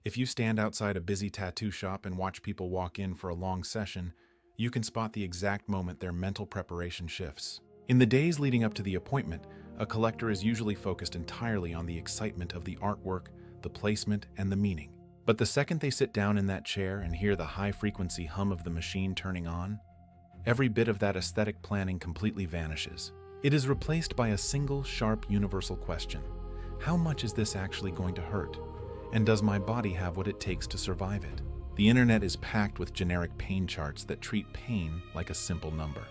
If you stand outside a busy tattoo shop and watch people walk in for a long session, you can spot the exact moment their mental preparation shifts. In the days leading up to the appointment, a collector is usually focused entirely on the excitement of the artwork, the placement, and the meaning. But the second they sit down in that chair and hear the high-frequency hum of the machine turning on, every bit of that aesthetic planning completely vanishes. It is replaced by a single, sharp, universal question. How much is this actually going to hurt? And does my body have what it takes to survive it? The internet is packed with generic pain charts that treat pain like a simple number.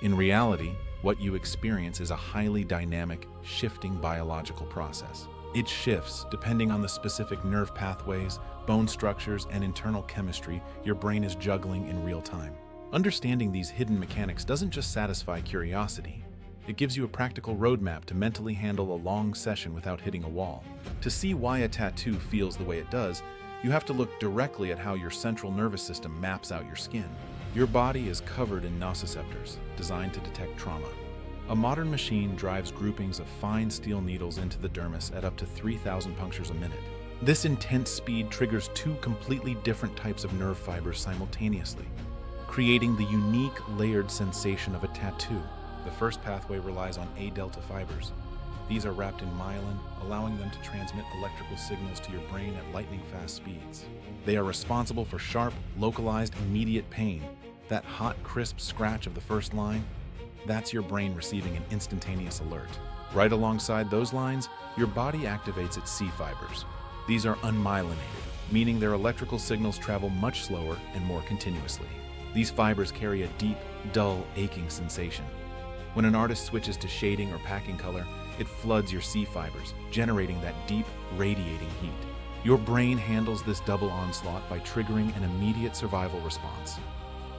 In reality, what you experience is a highly dynamic, shifting biological process. It shifts depending on the specific nerve pathways, bone structures, and internal chemistry your brain is juggling in real time. Understanding these hidden mechanics doesn't just satisfy curiosity. It gives you a practical roadmap to mentally handle a long session without hitting a wall. To see why a tattoo feels the way it does, you have to look directly at how your central nervous system maps out your skin. Your body is covered in nociceptors, designed to detect trauma. A modern machine drives groupings of fine steel needles into the dermis at up to 3,000 punctures a minute. This intense speed triggers two completely different types of nerve fibers simultaneously, creating the unique layered sensation of a tattoo. The first pathway relies on A-delta fibers. These are wrapped in myelin, allowing them to transmit electrical signals to your brain at lightning-fast speeds. They are responsible for sharp, localized, immediate pain. That hot, crisp scratch of the first line, that's your brain receiving an instantaneous alert. Right alongside those lines, your body activates its C fibers. These are unmyelinated, meaning their electrical signals travel much slower and more continuously. These fibers carry a deep, dull, aching sensation. When an artist switches to shading or packing color, it floods your C fibers, generating that deep, radiating heat. Your brain handles this double onslaught by triggering an immediate survival response.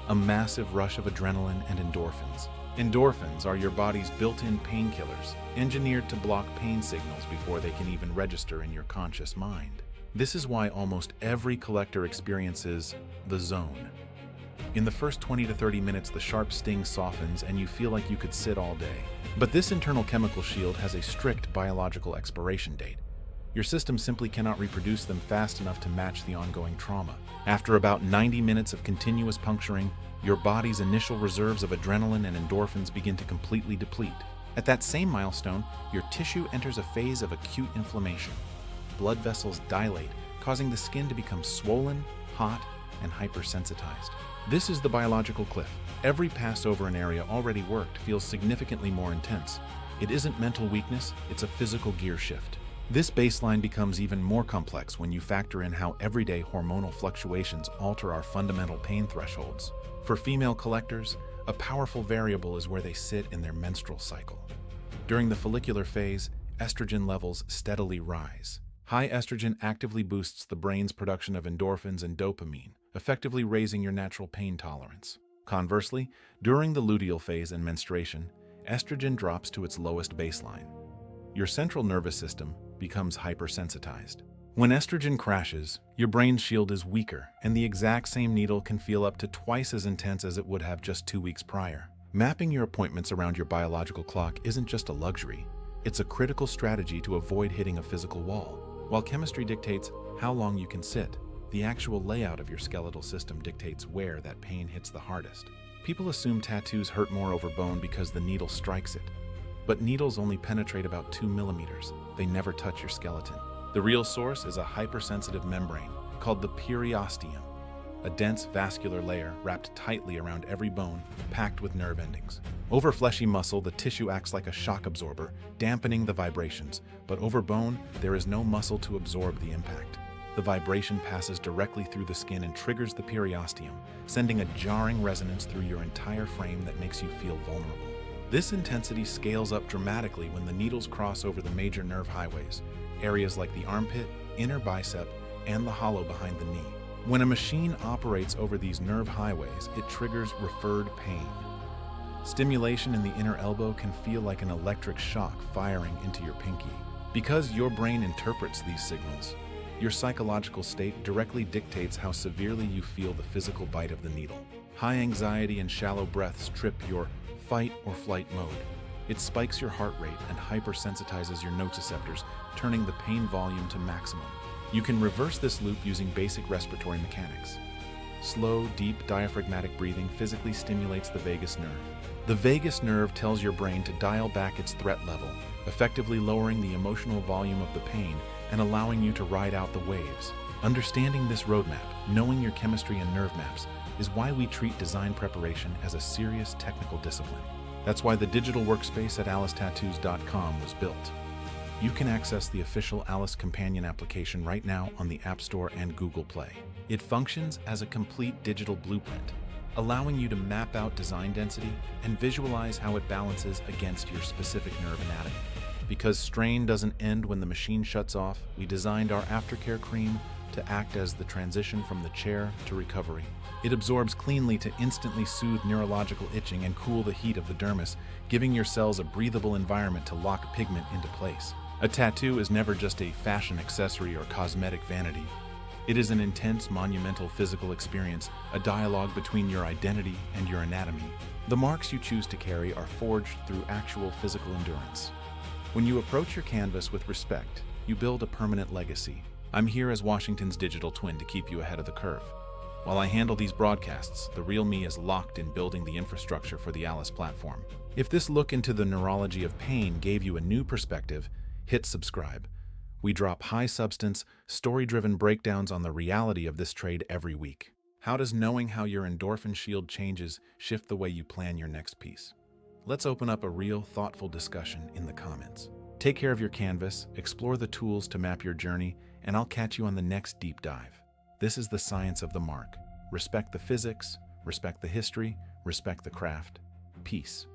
A massive rush of adrenaline and endorphins. Endorphins are your body's built-in painkillers, engineered to block pain signals before they can even register in your conscious mind. This is why almost every collector experiences the zone. In the first 20 to 30 minutes, the sharp sting softens and you feel like you could sit all day. But this internal chemical shield has a strict biological expiration date. Your system simply cannot reproduce them fast enough to match the ongoing trauma. After about 90 minutes of continuous puncturing, your body's initial reserves of adrenaline and endorphins begin to completely deplete. At that same milestone, your tissue enters a phase of acute inflammation. Blood vessels dilate, causing the skin to become swollen, hot, and hypersensitized. This is the biological cliff. Every pass over an area already worked feels significantly more intense. It isn't mental weakness, it's a physical gear shift. This baseline becomes even more complex when you factor in how everyday hormonal fluctuations alter our fundamental pain thresholds. For female collectors, a powerful variable is where they sit in their menstrual cycle. During the follicular phase, estrogen levels steadily rise. High estrogen actively boosts the brain's production of endorphins and dopamine, effectively raising your natural pain tolerance. Conversely, during the luteal phase and menstruation, estrogen drops to its lowest baseline. Your central nervous system becomes hypersensitized. When estrogen crashes, your brain shield is weaker, and the exact same needle can feel up to twice as intense as it would have just 2 weeks prior. Mapping your appointments around your biological clock isn't just a luxury, it's a critical strategy to avoid hitting a physical wall. While chemistry dictates how long you can sit, the actual layout of your skeletal system dictates where that pain hits the hardest. People assume tattoos hurt more over bone because the needle strikes it. But needles only penetrate about 2 millimeters. They never touch your skeleton. The real source is a hypersensitive membrane called the periosteum, a dense vascular layer wrapped tightly around every bone, packed with nerve endings. Over fleshy muscle, the tissue acts like a shock absorber, dampening the vibrations, but over bone, there is no muscle to absorb the impact. The vibration passes directly through the skin and triggers the periosteum, sending a jarring resonance through your entire frame that makes you feel vulnerable. This intensity scales up dramatically when the needles cross over the major nerve highways, areas like the armpit, inner bicep, and the hollow behind the knee. When a machine operates over these nerve highways, it triggers referred pain. Stimulation in the inner elbow can feel like an electric shock firing into your pinky. Because your brain interprets these signals, your psychological state directly dictates how severely you feel the physical bite of the needle. High anxiety and shallow breaths trip your fight or flight mode. It spikes your heart rate and hypersensitizes your nociceptors, turning the pain volume to maximum. You can reverse this loop using basic respiratory mechanics. Slow, deep diaphragmatic breathing physically stimulates the vagus nerve. The vagus nerve tells your brain to dial back its threat level, effectively lowering the emotional volume of the pain and allowing you to ride out the waves. Understanding this roadmap, knowing your chemistry and nerve maps, is why we treat design preparation as a serious technical discipline. That's why the digital workspace at AliceTattoos.com was built. You can access the official Alice Companion application right now on the App Store and Google Play. It functions as a complete digital blueprint, allowing you to map out design density and visualize how it balances against your specific nerve anatomy. Because strain doesn't end when the machine shuts off, we designed our aftercare cream to act as the transition from the chair to recovery. It absorbs cleanly to instantly soothe neurological itching and cool the heat of the dermis, giving your cells a breathable environment to lock pigment into place. A tattoo is never just a fashion accessory or cosmetic vanity. It is an intense, monumental physical experience, a dialogue between your identity and your anatomy. The marks you choose to carry are forged through actual physical endurance. When you approach your canvas with respect, you build a permanent legacy. I'm here as Washington's digital twin to keep you ahead of the curve. While I handle these broadcasts, the real me is locked in building the infrastructure for the Alice platform. If this look into the neurology of pain gave you a new perspective, hit subscribe. We drop high-substance, story-driven breakdowns on the reality of this trade every week. How does knowing how your endorphin shield changes shift the way you plan your next piece? Let's open up a real, thoughtful discussion in the comments. Take care of your canvas, explore the tools to map your journey, and I'll catch you on the next deep dive. This is the science of the mark. Respect the physics, respect the history, respect the craft. Peace.